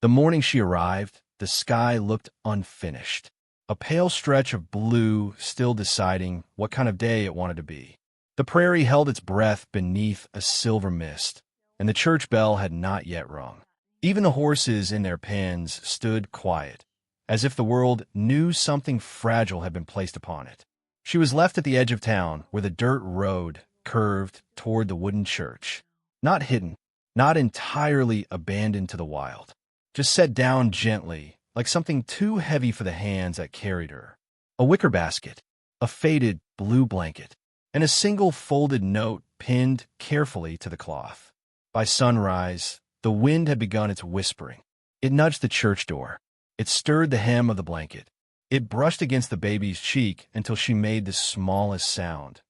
The morning she arrived, the sky looked unfinished. A pale stretch of blue, still deciding what kind of day it wanted to be. The prairie held its breath beneath a silver mist, and the church bell had not yet rung. Even the horses in their pens stood quiet, as if the world knew something fragile had been placed upon it. She was left at the edge of town, where the dirt road curved toward the wooden church. Not hidden, not entirely abandoned to the wild, just set down gently, like something too heavy for the hands that carried her. A wicker basket, a faded blue blanket, and a single folded note pinned carefully to the cloth. By sunrise, the wind had begun its whispering. It nudged the church door. It stirred the hem of the blanket. It brushed against the baby's cheek until she made the smallest sound.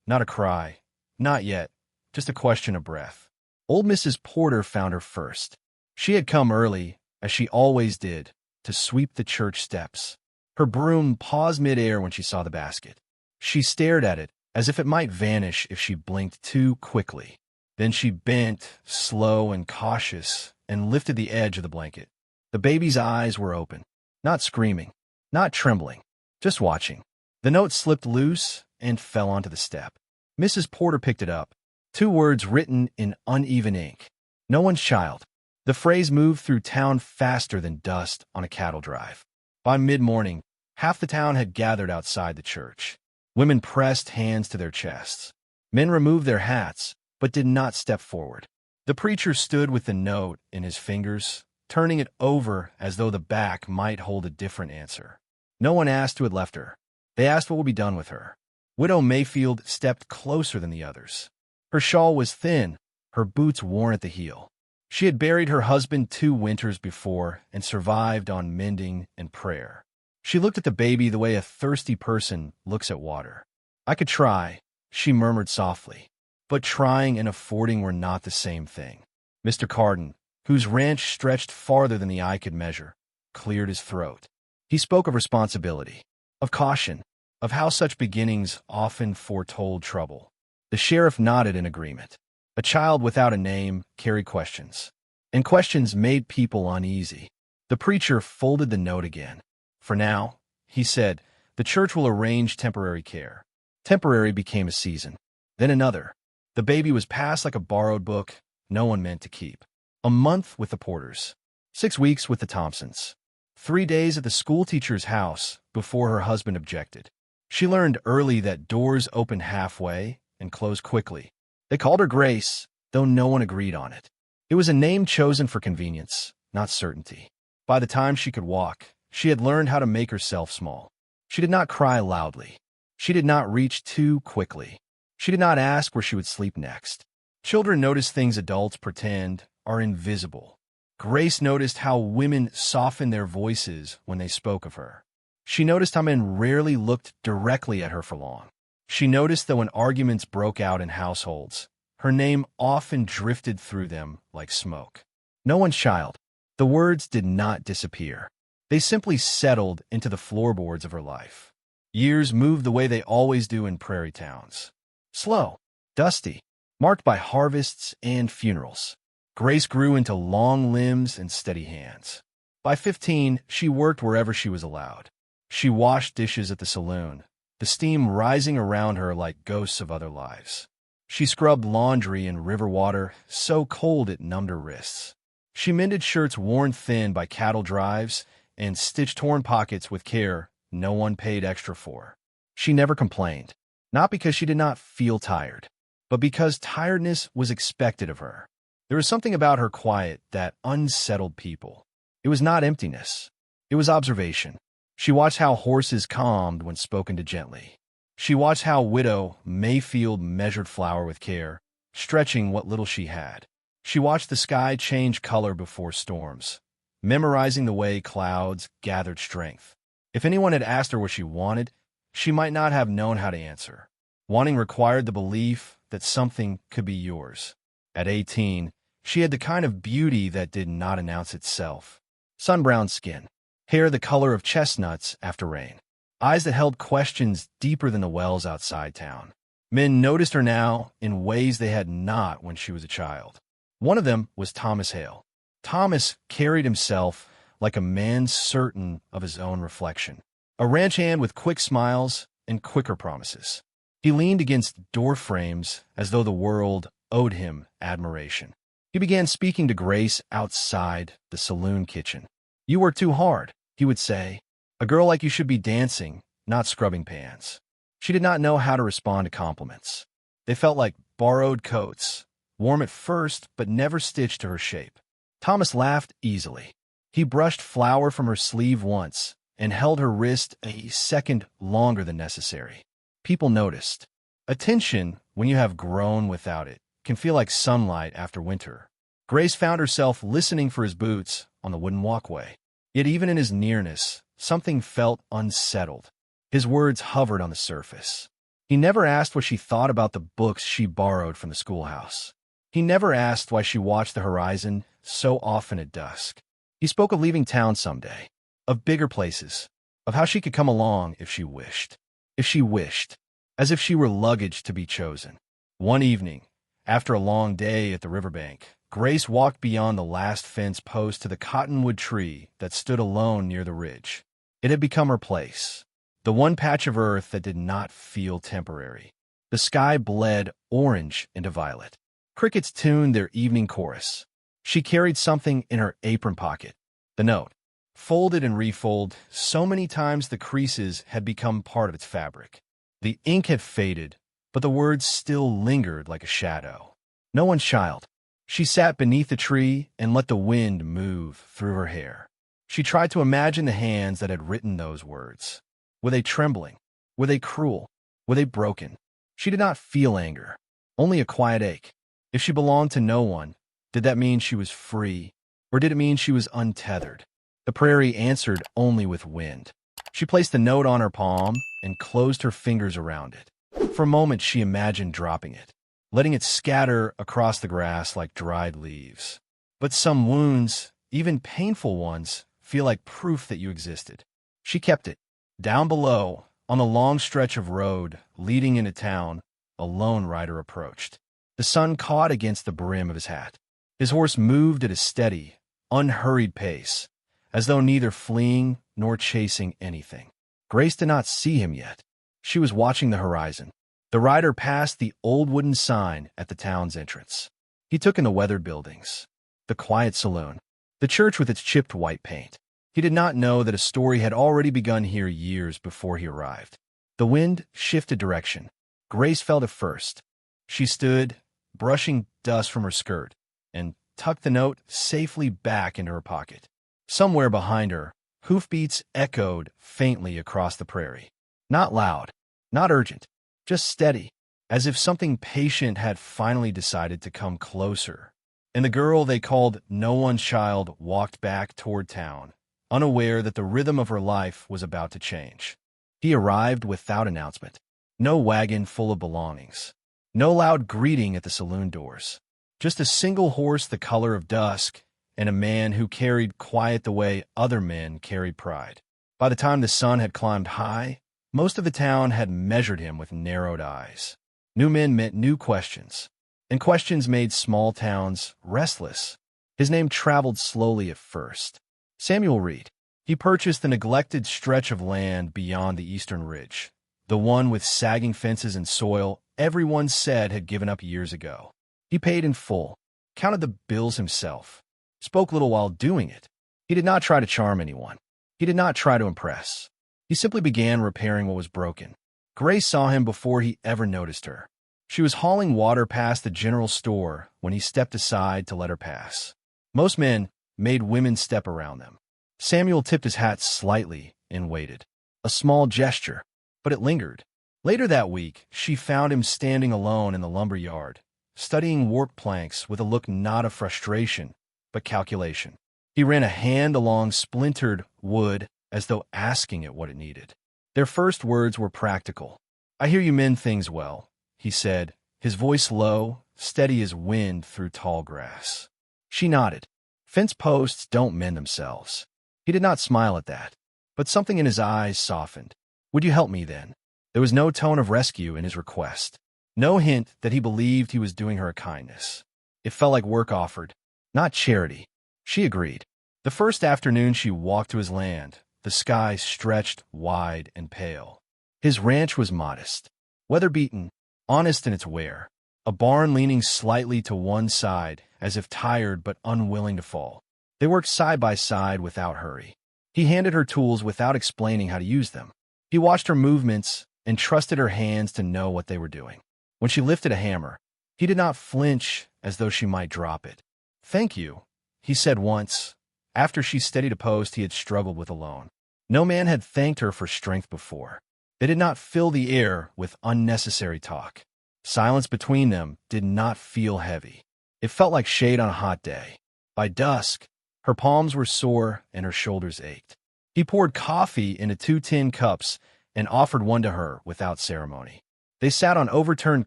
Not a cry. Not yet. Just a question of breath. Old Mrs. Porter found her first. She had come early, as she always did, to sweep the church steps. Her broom paused mid-air when she saw the basket. She stared at it, as if it might vanish if she blinked too quickly. Then she bent, slow and cautious, and lifted the edge of the blanket. The baby's eyes were open, not screaming, not trembling, just watching. The note slipped loose and fell onto the step. Mrs. Porter picked it up. 2 words written in uneven ink. No one's child. The phrase moved through town faster than dust on a cattle drive. By mid-morning, half the town had gathered outside the church. Women pressed hands to their chests. Men removed their hats, but did not step forward. The preacher stood with the note in his fingers, turning it over as though the back might hold a different answer. No one asked who had left her. They asked what would be done with her. Widow Mayfield stepped closer than the others. Her shawl was thin, her boots worn at the heel. She had buried her husband 2 winters before and survived on mending and prayer. She looked at the baby the way a thirsty person looks at water. I could try, she murmured softly. But trying and affording were not the same thing. Mr. Carden, whose ranch stretched farther than the eye could measure, cleared his throat. He spoke of responsibility, of caution, of how such beginnings often foretold trouble. The sheriff nodded in agreement. A child without a name carried questions, and questions made people uneasy. The preacher folded the note again. For now, he said, the church will arrange temporary care. Temporary became a season, then another. The baby was passed like a borrowed book no one meant to keep. A month with the Porters, 6 weeks with the Thompsons, 3 days at the schoolteacher's house before her husband objected. She learned early that doors opened halfway and closed quickly. They called her Grace, though no one agreed on it. It was a name chosen for convenience, not certainty. By the time she could walk, she had learned how to make herself small. She did not cry loudly. She did not reach too quickly. She did not ask where she would sleep next. Children notice things adults pretend are invisible. Grace noticed how women softened their voices when they spoke of her. She noticed how men rarely looked directly at her for long. She noticed that when arguments broke out in households, her name often drifted through them like smoke. No one's child. The words did not disappear. They simply settled into the floorboards of her life. Years moved the way they always do in prairie towns. Slow, dusty, marked by harvests and funerals. Grace grew into long limbs and steady hands. By 15, she worked wherever she was allowed. She washed dishes at the saloon, the steam rising around her like ghosts of other lives. She scrubbed laundry in river water so cold it numbed her wrists. She mended shirts worn thin by cattle drives and stitched torn pockets with care no one paid extra for. She never complained. Not because she did not feel tired, but because tiredness was expected of her. There was something about her quiet that unsettled people. It was not emptiness. It was observation. She watched how horses calmed when spoken to gently. She watched how Widow Mayfield measured flour with care, stretching what little she had. She watched the sky change color before storms, memorizing the way clouds gathered strength. If anyone had asked her what she wanted, she might not have known how to answer. Wanting required the belief that something could be yours. At 18, she had the kind of beauty that did not announce itself. Sun-browned skin, hair the color of chestnuts after rain, eyes that held questions deeper than the wells outside town. Men noticed her now in ways they had not when she was a child. One of them was Thomas Hale. Thomas carried himself like a man certain of his own reflection, a ranch hand with quick smiles and quicker promises. He leaned against door frames as though the world owed him admiration. He began speaking to Grace outside the saloon kitchen. "You work too hard," he would say. "A girl like you should be dancing, not scrubbing pans." She did not know how to respond to compliments. They felt like borrowed coats, warm at first but never stitched to her shape. Thomas laughed easily. He brushed flour from her sleeve once and held her wrist a second longer than necessary. People noticed. Attention, when you have grown without it, can feel like sunlight after winter. Grace found herself listening for his boots on the wooden walkway. Yet even in his nearness, something felt unsettled. His words hovered on the surface. He never asked what she thought about the books she borrowed from the schoolhouse. He never asked why she watched the horizon so often at dusk. He spoke of leaving town someday, of bigger places, of how she could come along if she wished. If she wished, as if she were luggage to be chosen. One evening, after a long day at the riverbank, Grace walked beyond the last fence post to the cottonwood tree that stood alone near the ridge. It had become her place, the one patch of earth that did not feel temporary. The sky bled orange into violet. Crickets tuned their evening chorus. She carried something in her apron pocket, the note, folded and refolded so many times the creases had become part of its fabric. The ink had faded, but the words still lingered like a shadow. "No one's child." She sat beneath the tree and let the wind move through her hair. She tried to imagine the hands that had written those words. Were they trembling? Were they cruel? Were they broken? She did not feel anger, only a quiet ache. If she belonged to no one, did that mean she was free, or did it mean she was untethered? The prairie answered only with wind. She placed the note on her palm and closed her fingers around it. For a moment she imagined dropping it, letting it scatter across the grass like dried leaves. But some wounds, even painful ones, feel like proof that you existed. She kept it. Down below, on the long stretch of road leading into town, a lone rider approached. The sun caught against the brim of his hat. His horse moved at a steady, unhurried pace, as though neither fleeing nor chasing anything. Grace did not see him yet. She was watching the horizon. The rider passed the old wooden sign at the town's entrance. He took in the weathered buildings, the quiet saloon, the church with its chipped white paint. He did not know that a story had already begun here years before he arrived. The wind shifted direction. Grace felt it first. She stood, brushing dust from her skirt, and tucked the note safely back into her pocket. Somewhere behind her, hoofbeats echoed faintly across the prairie. Not loud, not urgent, just steady, as if something patient had finally decided to come closer. And the girl they called No One's Child walked back toward town, unaware that the rhythm of her life was about to change. He arrived without announcement. No wagon full of belongings. No loud greeting at the saloon doors. Just a single horse the color of dusk, and a man who carried quiet the way other men carried pride. By the time the sun had climbed high, most of the town had measured him with narrowed eyes. New men meant new questions, and questions made small towns restless. His name traveled slowly at first. Samuel Reed. He purchased the neglected stretch of land beyond the eastern ridge, the one with sagging fences and soil everyone said had given up years ago. He paid in full, counted the bills himself, spoke little while doing it. He did not try to charm anyone. He did not try to impress. He simply began repairing what was broken. Grace saw him before he ever noticed her. She was hauling water past the general store when he stepped aside to let her pass. Most men made women step around them. Samuel tipped his hat slightly and waited. A small gesture, but it lingered. Later that week, she found him standing alone in the lumber yard, studying warped planks with a look not of frustration, but calculation. He ran a hand along splintered wood as though asking it what it needed. Their first words were practical. "I hear you mend things well," he said, his voice low, steady as wind through tall grass. She nodded. Fence posts don't mend themselves. He did not smile at that, but something in his eyes softened. "Would you help me, then?" There was no tone of rescue in his request, no hint that he believed he was doing her a kindness. It felt like work offered, not charity. She agreed. The first afternoon she walked to his land, the sky stretched wide and pale. His ranch was modest, weather-beaten, honest in its wear, a barn leaning slightly to one side, as if tired but unwilling to fall. They worked side by side without hurry. He handed her tools without explaining how to use them. He watched her movements and trusted her hands to know what they were doing. When she lifted a hammer, he did not flinch as though she might drop it. "Thank you," he said once, after she steadied a post he had struggled with alone. No man had thanked her for strength before. They did not fill the air with unnecessary talk. Silence between them did not feel heavy. It felt like shade on a hot day. By dusk, her palms were sore and her shoulders ached. He poured coffee into 2 tin cups and offered one to her without ceremony. They sat on overturned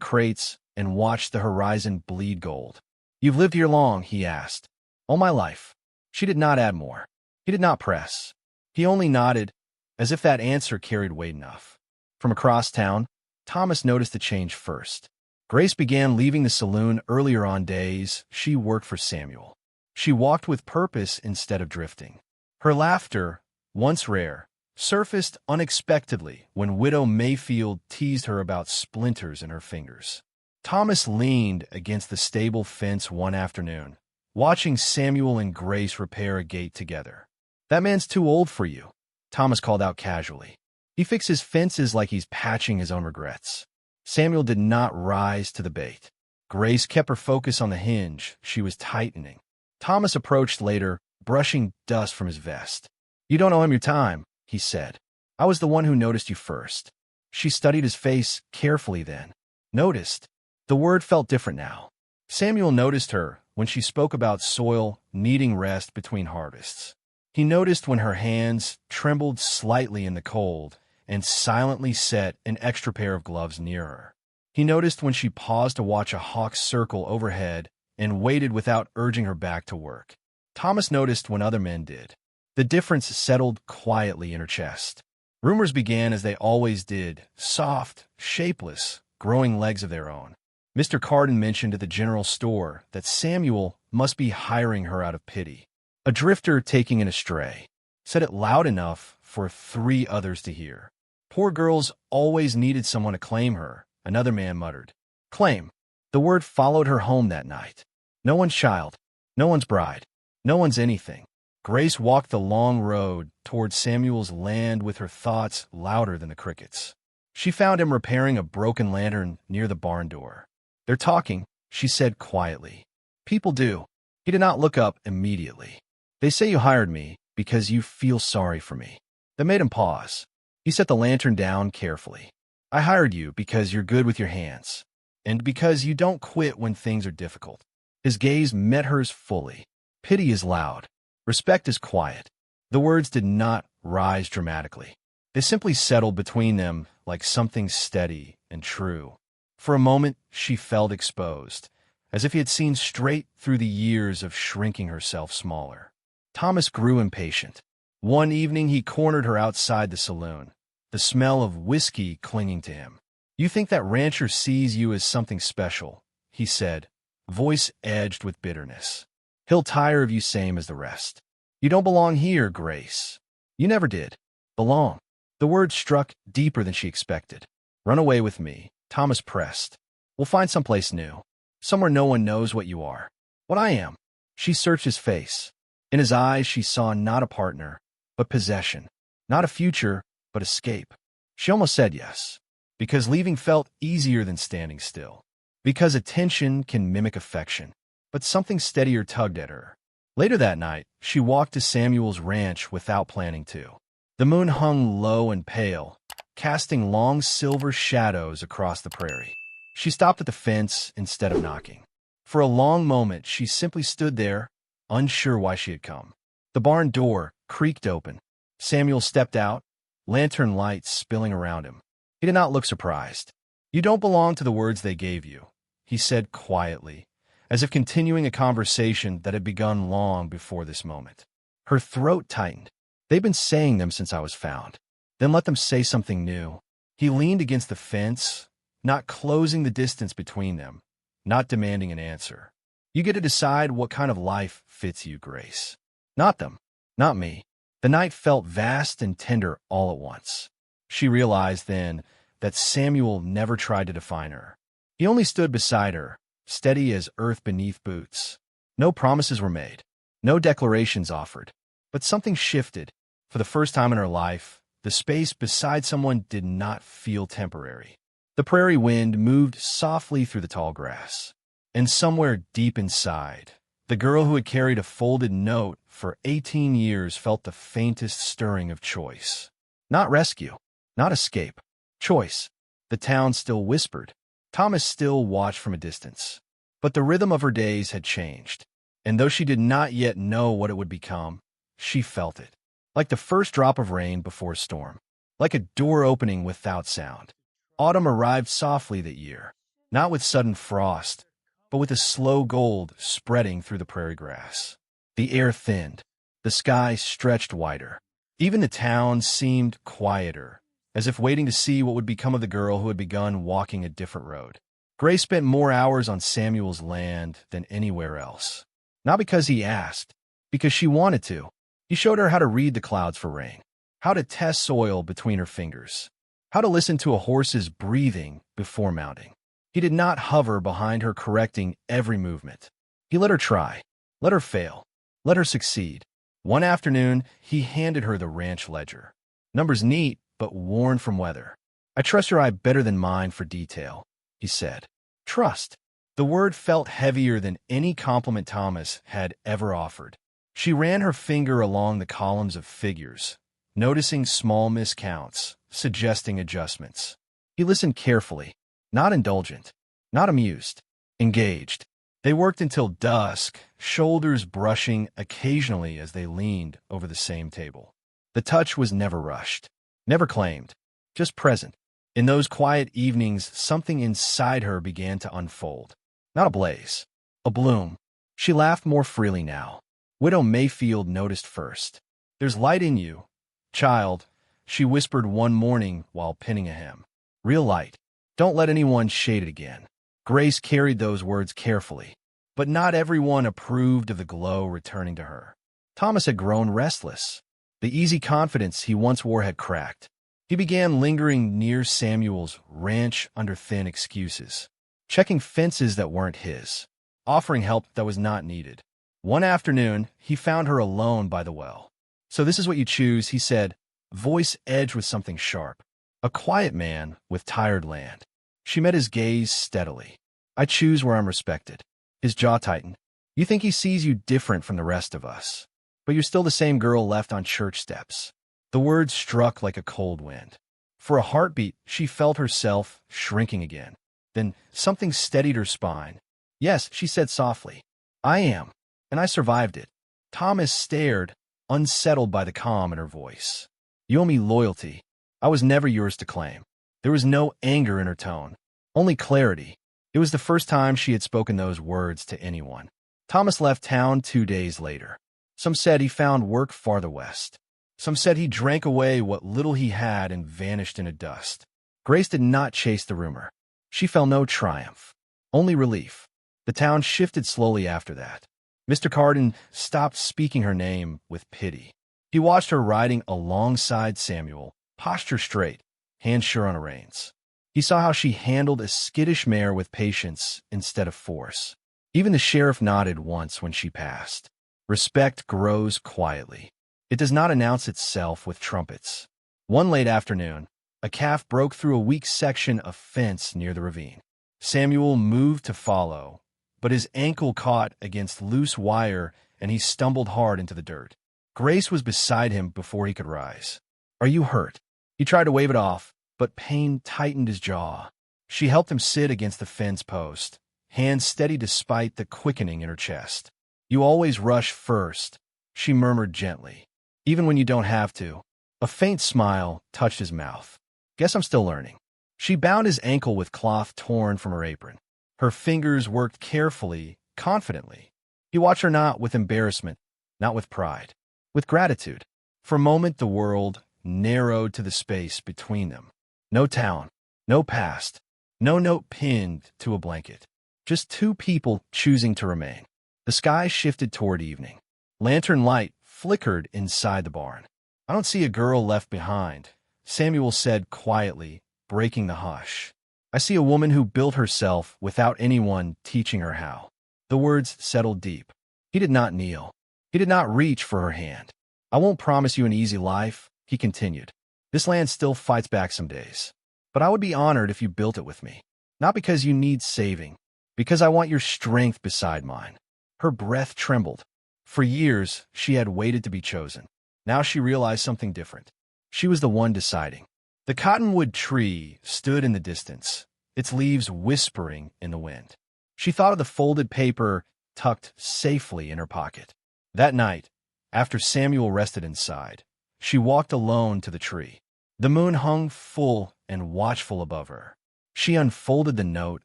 crates and watched the horizon bleed gold. "You've lived here long?" he asked. "All my life." She did not add more. He did not press. He only nodded, as if that answer carried weight enough. From across town, Thomas noticed the change first. Grace began leaving the saloon earlier on days she worked for Samuel. She walked with purpose instead of drifting. Her laughter, once rare, surfaced unexpectedly when Widow Mayfield teased her about splinters in her fingers. Thomas leaned against the stable fence one afternoon, watching Samuel and Grace repair a gate together. "That man's too old for you," Thomas called out casually. "He fixes fences like he's patching his own regrets." Samuel did not rise to the bait. Grace kept her focus on the hinge she was tightening. Thomas approached later, brushing dust from his vest. "You don't owe him your time," he said. "I was the one who noticed you first." She studied his face carefully then. Noticed. The word felt different now. Samuel noticed her when she spoke about soil needing rest between harvests. He noticed when her hands trembled slightly in the cold and silently set an extra pair of gloves near her. He noticed when she paused to watch a hawk circle overhead and waited without urging her back to work. Thomas noticed when other men did. The difference settled quietly in her chest. Rumors began as they always did, soft, shapeless, growing legs of their own. Mr. Carden mentioned at the general store that Samuel must be hiring her out of pity. A drifter taking in a stray. Said it loud enough for 3 others to hear. "Poor girls always needed someone to claim her," another man muttered. Claim. The word followed her home that night. No one's child. No one's bride. No one's anything. Grace walked the long road toward Samuel's land with her thoughts louder than the crickets. She found him repairing a broken lantern near the barn door. "They're talking," she said quietly. "People do." He did not look up immediately. "They say you hired me because you feel sorry for me." That made him pause. He set the lantern down carefully. "I hired you because you're good with your hands, and because you don't quit when things are difficult." His gaze met hers fully. Pity is loud. Respect is quiet. The words did not rise dramatically. They simply settled between them like something steady and true. For a moment, she felt exposed, as if he had seen straight through the years of shrinking herself smaller. Thomas grew impatient. One evening, he cornered her outside the saloon, the smell of whiskey clinging to him. "You think that rancher sees you as something special," he said, voice edged with bitterness. "He'll tire of you same as the rest. You don't belong here, Grace. You never did. Belong." The word struck deeper than she expected. "Run away with me," Thomas pressed. "We'll find someplace new, somewhere no one knows what you are, what I am." She searched his face. In his eyes she saw not a partner, but possession. Not a future, but escape. She almost said yes, because leaving felt easier than standing still. Because attention can mimic affection, but something steadier tugged at her. Later that night, she walked to Samuel's ranch without planning to. The moon hung low and pale, casting long silver shadows across the prairie. She stopped at the fence instead of knocking. For a long moment, she simply stood there, unsure why she had come. The barn door creaked open. Samuel stepped out, lantern lights spilling around him. He did not look surprised. "You don't belong to the words they gave you," he said quietly, as if continuing a conversation that had begun long before this moment. Her throat tightened. "They've been saying them since I was found. Then let them say something new." He leaned against the fence, not closing the distance between them, not demanding an answer. You get to decide what kind of life fits you, Grace. Not them. Not me. The night felt vast and tender all at once. She realized then that Samuel never tried to define her. He only stood beside her, steady as earth beneath boots. No promises were made. No declarations offered. But something shifted. For the first time in her life, the space beside someone did not feel temporary. The prairie wind moved softly through the tall grass. And somewhere deep inside, the girl who had carried a folded note for 18 years felt the faintest stirring of choice. Not rescue, not escape. Choice. The town still whispered. Thomas still watched from a distance. But the rhythm of her days had changed. And though she did not yet know what it would become, she felt it. Like the first drop of rain before a storm. Like a door opening without sound. Autumn arrived softly that year. Not with sudden frost, but with a slow gold spreading through the prairie grass. The air thinned. The sky stretched wider. Even the town seemed quieter, as if waiting to see what would become of the girl who had begun walking a different road. Grace spent more hours on Samuel's land than anywhere else. Not because he asked, because she wanted to. He showed her how to read the clouds for rain, how to test soil between her fingers, how to listen to a horse's breathing before mounting. He did not hover behind her correcting every movement. He let her try, let her fail, let her succeed. One afternoon, he handed her the ranch ledger. Numbers neat, but worn from weather. "I trust your eye better than mine for detail," he said. Trust. The word felt heavier than any compliment Thomas had ever offered. She ran her finger along the columns of figures, noticing small miscounts, suggesting adjustments. He listened carefully, not indulgent, not amused, engaged. They worked until dusk, shoulders brushing occasionally as they leaned over the same table. The touch was never rushed, never claimed, just present. In those quiet evenings, something inside her began to unfold. Not a blaze, a bloom. She laughed more freely now. Widow Mayfield noticed first. "There's light in you, child," she whispered one morning while pinning a hem. "Real light. Don't let anyone shade it again." Grace carried those words carefully, but not everyone approved of the glow returning to her. Thomas had grown restless. The easy confidence he once wore had cracked. He began lingering near Samuel's ranch under thin excuses, checking fences that weren't his, offering help that was not needed. One afternoon, he found her alone by the well. "So this is what you choose," he said, voice edged with something sharp. A quiet man with tired land. She met his gaze steadily. "I choose where I'm respected." His jaw tightened. "You think he sees you different from the rest of us, but you're still the same girl left on church steps." The words struck like a cold wind. For a heartbeat, she felt herself shrinking again. Then something steadied her spine. "Yes," she said softly. "I am, and I survived it." Thomas stared, unsettled by the calm in her voice. "You owe me loyalty. I was never yours to claim." There was no anger in her tone, only clarity. It was the first time she had spoken those words to anyone. Thomas left town 2 days later. Some said he found work farther west. Some said he drank away what little he had and vanished in a dust. Grace did not chase the rumor. She felt no triumph, only relief. The town shifted slowly after that. Mr. Carden stopped speaking her name with pity. He watched her riding alongside Samuel, posture straight, hands sure on her reins. He saw how she handled a skittish mare with patience instead of force. Even the sheriff nodded once when she passed. Respect grows quietly. It does not announce itself with trumpets. One late afternoon, a calf broke through a weak section of fence near the ravine. Samuel moved to follow, but his ankle caught against loose wire and he stumbled hard into the dirt. Grace was beside him before he could rise. "Are you hurt?" He tried to wave it off, but pain tightened his jaw. She helped him sit against the fence post, hands steady despite the quickening in her chest. "You always rush first," she murmured gently. "Even when you don't have to." A faint smile touched his mouth. "Guess I'm still learning." She bound his ankle with cloth torn from her apron. Her fingers worked carefully, confidently. He watched her not with embarrassment, not with pride, with gratitude. For a moment the world narrowed to the space between them. No town, no past, no note pinned to a blanket. Just two people choosing to remain. The sky shifted toward evening. Lantern light flickered inside the barn. "I don't see a girl left behind," Samuel said quietly, breaking the hush. "I see a woman who built herself without anyone teaching her how." The words settled deep. He did not kneel. He did not reach for her hand. "I won't promise you an easy life," he continued. "This land still fights back some days. But I would be honored if you built it with me. Not because you need saving, because I want your strength beside mine." Her breath trembled. For years, she had waited to be chosen. Now she realized something different. She was the one deciding. The cottonwood tree stood in the distance, its leaves whispering in the wind. She thought of the folded paper tucked safely in her pocket. That night, after Samuel rested inside, she walked alone to the tree. The moon hung full and watchful above her. She unfolded the note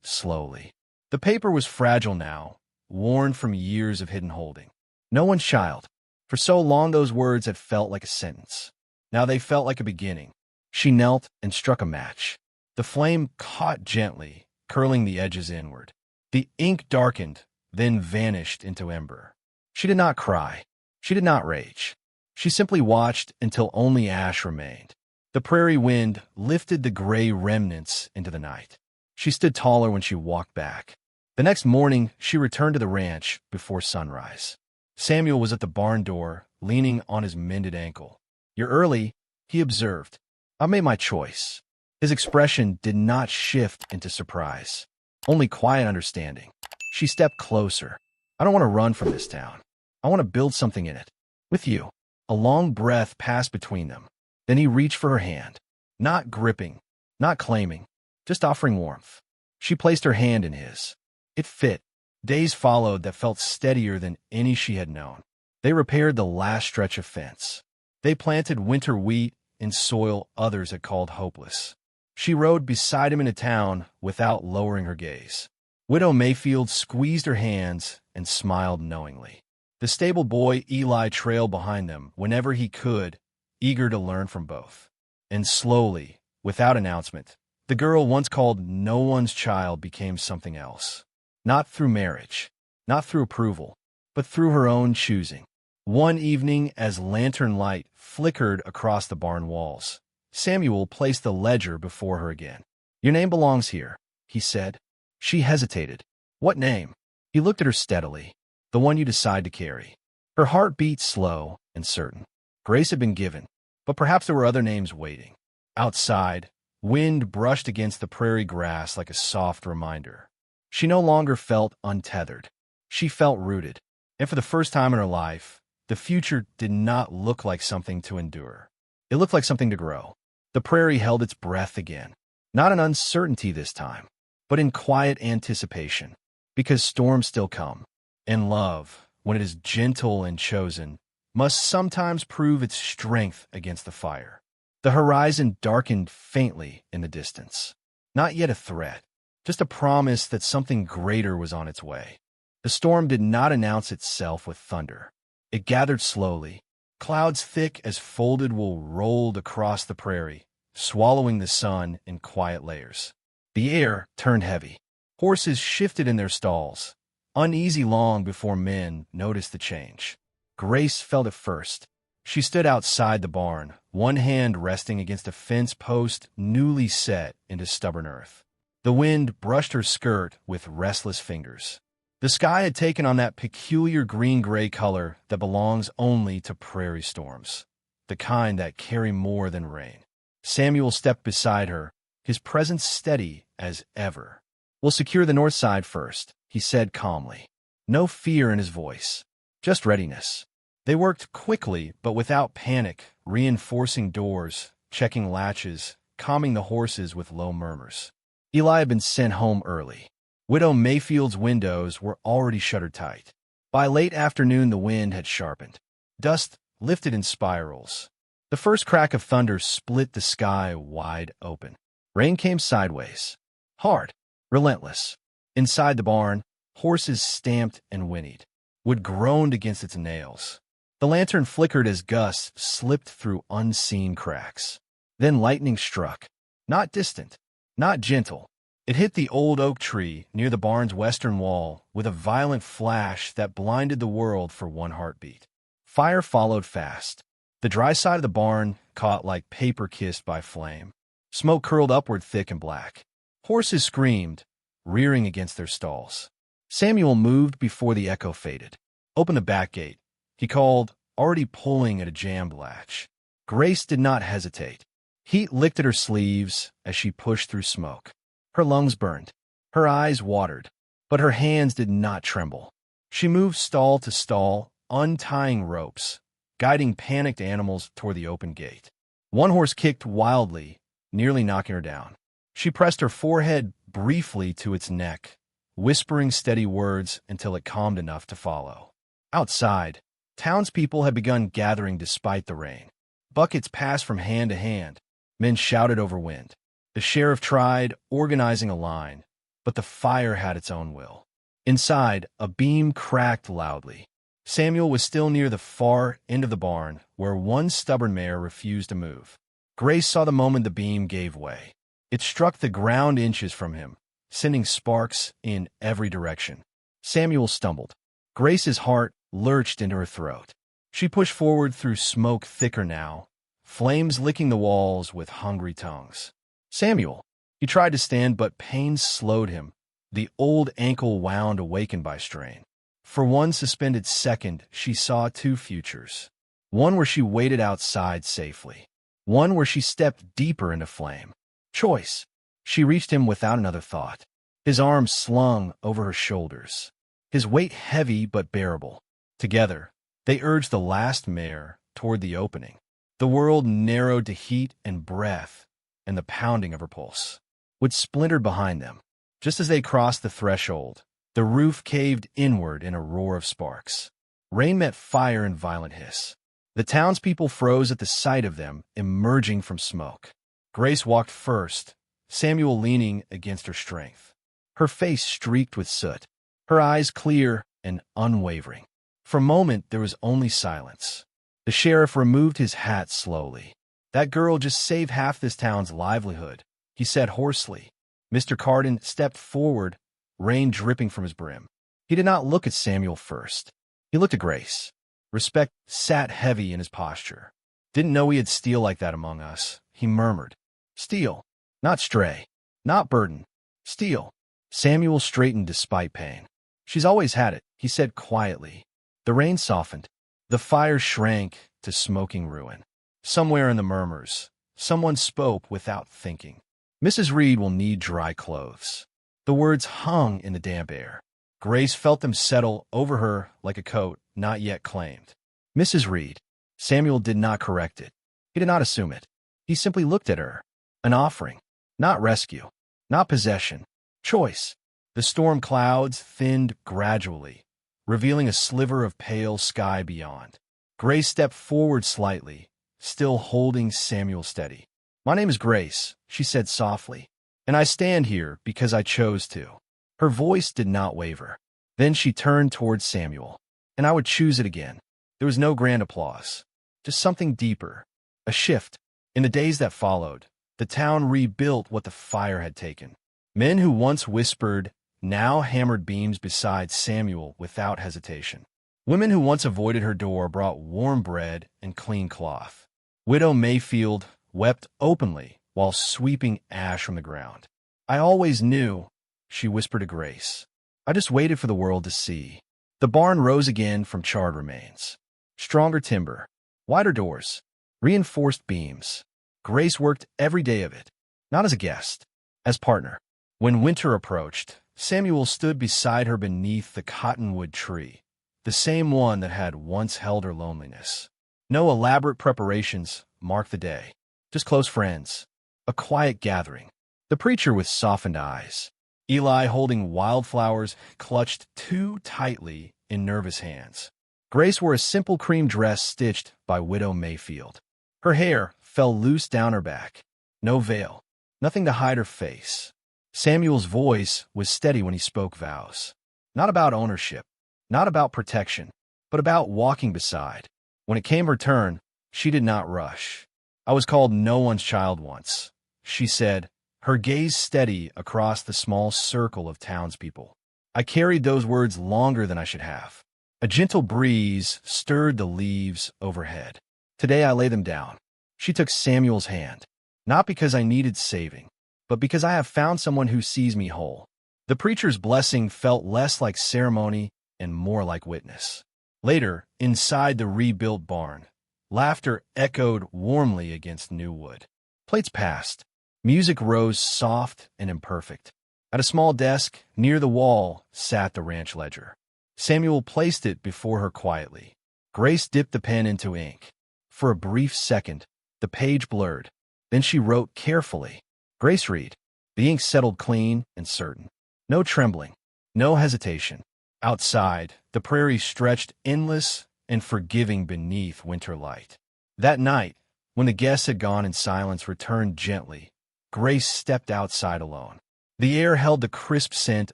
slowly. The paper was fragile now, worn from years of hidden holding. "No one's child." For so long those words had felt like a sentence. Now they felt like a beginning. She knelt and struck a match. The flame caught gently, curling the edges inward. The ink darkened, then vanished into ember. She did not cry. She did not rage. She simply watched until only ash remained. The prairie wind lifted the gray remnants into the night. She stood taller when she walked back. The next morning, she returned to the ranch before sunrise. Samuel was at the barn door, leaning on his mended ankle. "You're early," he observed. "I made my choice." His expression did not shift into surprise, only quiet understanding. She stepped closer. "I don't want to run from this town. I want to build something in it. With you." A long breath passed between them. Then he reached for her hand. Not gripping, not claiming, just offering warmth. She placed her hand in his. It fit. Days followed that felt steadier than any she had known. They repaired the last stretch of fence. They planted winter wheat in soil others had called hopeless. She rode beside him into town without lowering her gaze. Widow Mayfield squeezed her hands and smiled knowingly. The stable boy Eli trailed behind them whenever he could, eager to learn from both. And slowly, without announcement, the girl once called no one's child became something else. Not through marriage, not through approval, but through her own choosing. One evening, as lantern light flickered across the barn walls, Samuel placed the ledger before her again. "Your name belongs here," he said. She hesitated. "What name?" He looked at her steadily. "The one you decide to carry." Her heart beat slow and certain. Grace had been given, but perhaps there were other names waiting. Outside, wind brushed against the prairie grass like a soft reminder. She no longer felt untethered. She felt rooted. And for the first time in her life, the future did not look like something to endure. It looked like something to grow. The prairie held its breath again. Not in uncertainty this time, but in quiet anticipation. Because storms still come. And love, when it is gentle and chosen, must sometimes prove its strength against the fire. The horizon darkened faintly in the distance. Not yet a threat, just a promise that something greater was on its way. The storm did not announce itself with thunder. It gathered slowly. Clouds thick as folded wool rolled across the prairie, swallowing the sun in quiet layers. The air turned heavy. Horses shifted in their stalls, uneasy long before men noticed the change. Grace felt it first. She stood outside the barn, one hand resting against a fence post newly set into stubborn earth. The wind brushed her skirt with restless fingers. The sky had taken on that peculiar green-gray color that belongs only to prairie storms, the kind that carry more than rain. Samuel stepped beside her, his presence steady as ever. "We'll secure the north side first," he said calmly. No fear in his voice, just readiness. They worked quickly but without panic, reinforcing doors, checking latches, calming the horses with low murmurs. Eli had been sent home early. Widow Mayfield's windows were already shuttered tight. By late afternoon the wind had sharpened. Dust lifted in spirals. The first crack of thunder split the sky wide open. Rain came sideways. Hard. Relentless. Inside the barn, horses stamped and whinnied. Wood groaned against its nails. The lantern flickered as gusts slipped through unseen cracks. Then lightning struck. Not distant. Not gentle. It hit the old oak tree near the barn's western wall with a violent flash that blinded the world for one heartbeat. Fire followed fast. The dry side of the barn caught like paper kissed by flame. Smoke curled upward thick and black. Horses screamed, rearing against their stalls. Samuel moved before the echo faded. "Open the back gate," he called, already pulling at a jammed latch. Grace did not hesitate. Heat licked at her sleeves as she pushed through smoke. Her lungs burned. Her eyes watered. But her hands did not tremble. She moved stall to stall, untying ropes, guiding panicked animals toward the open gate. One horse kicked wildly, nearly knocking her down. She pressed her forehead briefly to its neck, whispering steady words until it calmed enough to follow. Outside, townspeople had begun gathering despite the rain. Buckets passed from hand to hand. Men shouted over wind. The sheriff tried, organizing a line, but the fire had its own will. Inside, a beam cracked loudly. Samuel was still near the far end of the barn, where one stubborn mare refused to move. Grace saw the moment the beam gave way. It struck the ground inches from him, sending sparks in every direction. Samuel stumbled. Grace's heart lurched into her throat. She pushed forward through smoke thicker now, flames licking the walls with hungry tongues. "Samuel!" He tried to stand, but pain slowed him. The old ankle wound, awakened by strain. For one suspended second, she saw two futures. One where she waited outside safely. One where she stepped deeper into flame. Choice. She reached him without another thought. His arms slung over her shoulders. His weight heavy but bearable. Together, they urged the last mare toward the opening. The world narrowed to heat and breath and the pounding of her pulse. Wood splintered behind them. Just as they crossed the threshold, the roof caved inward in a roar of sparks. Rain met fire in violent hiss. The townspeople froze at the sight of them emerging from smoke. Grace walked first, Samuel leaning against her strength. Her face streaked with soot, her eyes clear and unwavering. For a moment, there was only silence. The sheriff removed his hat slowly. "That girl just saved half this town's livelihood," he said hoarsely. Mr. Carden stepped forward, rain dripping from his brim. He did not look at Samuel first. He looked at Grace. Respect sat heavy in his posture. "Didn't know we had steel like that among us," he murmured. "Steel. Not stray. Not burden. Steel." Samuel straightened despite pain. "She's always had it," he said quietly. The rain softened. The fire shrank to smoking ruin. Somewhere in the murmurs, someone spoke without thinking. "Mrs. Reed will need dry clothes." The words hung in the damp air. Grace felt them settle over her like a coat not yet claimed. "Mrs. Reed." Samuel did not correct it. He did not assume it. He simply looked at her. An offering. Not rescue. Not possession. Choice. The storm clouds thinned gradually, revealing a sliver of pale sky beyond. Grace stepped forward slightly, still holding Samuel steady. "My name is Grace," she said softly, "and I stand here because I chose to." Her voice did not waver. Then she turned toward Samuel. "And I would choose it again." There was no grand applause, just something deeper, a shift. In the days that followed, the town rebuilt what the fire had taken. Men who once whispered now hammered beams beside Samuel without hesitation. Women who once avoided her door brought warm bread and clean cloth. Widow Mayfield wept openly while sweeping ash from the ground. "I always knew," she whispered to Grace. "I just waited for the world to see." The barn rose again from charred remains. Stronger timber, wider doors, reinforced beams. Grace worked every day of it, not as a guest, as partner. When winter approached, Samuel stood beside her beneath the cottonwood tree, the same one that had once held her loneliness. No elaborate preparations marked the day, just close friends, a quiet gathering. The preacher with softened eyes, Eli holding wildflowers clutched too tightly in nervous hands. Grace wore a simple cream dress stitched by Widow Mayfield. Her hair fell loose down her back. No veil, nothing to hide her face. Samuel's voice was steady when he spoke vows. Not about ownership, not about protection, but about walking beside. When it came her turn, she did not rush. "I was called no one's child once," she said, her gaze steady across the small circle of townspeople. I carried those words longer than I should have. A gentle breeze stirred the leaves overhead. Today I lay them down. She took Samuel's hand, not because I needed saving, but because I have found someone who sees me whole. The preacher's blessing felt less like ceremony and more like witness. Later, inside the rebuilt barn, laughter echoed warmly against new wood. Plates passed. Music rose soft and imperfect. At a small desk near the wall sat the ranch ledger. Samuel placed it before her quietly. Grace dipped the pen into ink. For a brief second, the page blurred. Then she wrote carefully. Grace read. The ink settled clean and certain. No trembling, no hesitation. Outside, the prairie stretched endless and forgiving beneath winter light. That night, when the guests had gone and silence returned gently, Grace stepped outside alone. The air held the crisp scent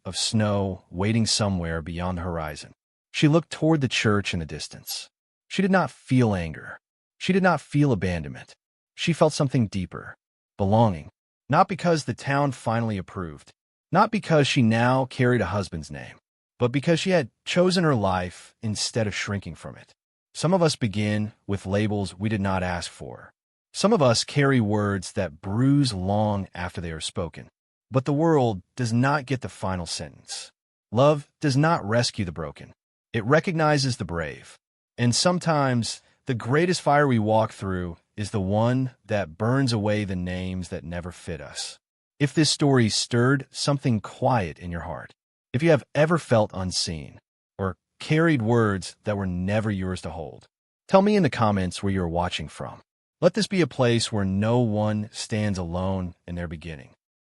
of snow waiting somewhere beyond the horizon. She looked toward the church in the distance. She did not feel anger. She did not feel abandonment. She felt something deeper, belonging, not because the town finally approved, not because she now carried a husband's name, but because she had chosen her life instead of shrinking from it. Some of us begin with labels we did not ask for. Some of us carry words that bruise long after they are spoken. But the world does not get the final sentence. Love does not rescue the broken. It recognizes the brave. And sometimes the greatest fire we walk through is the one that burns away the names that never fit us. If this story stirred something quiet in your heart, if you have ever felt unseen, or carried words that were never yours to hold, tell me in the comments where you're watching from. Let this be a place where no one stands alone in their beginning.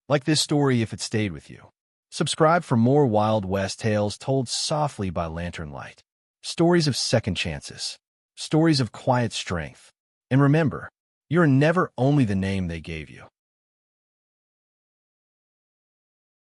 Like this story if it stayed with you. Subscribe for more Wild West tales told softly by lantern light. Stories of second chances. Stories of quiet strength. And remember, you're never only the name they gave you.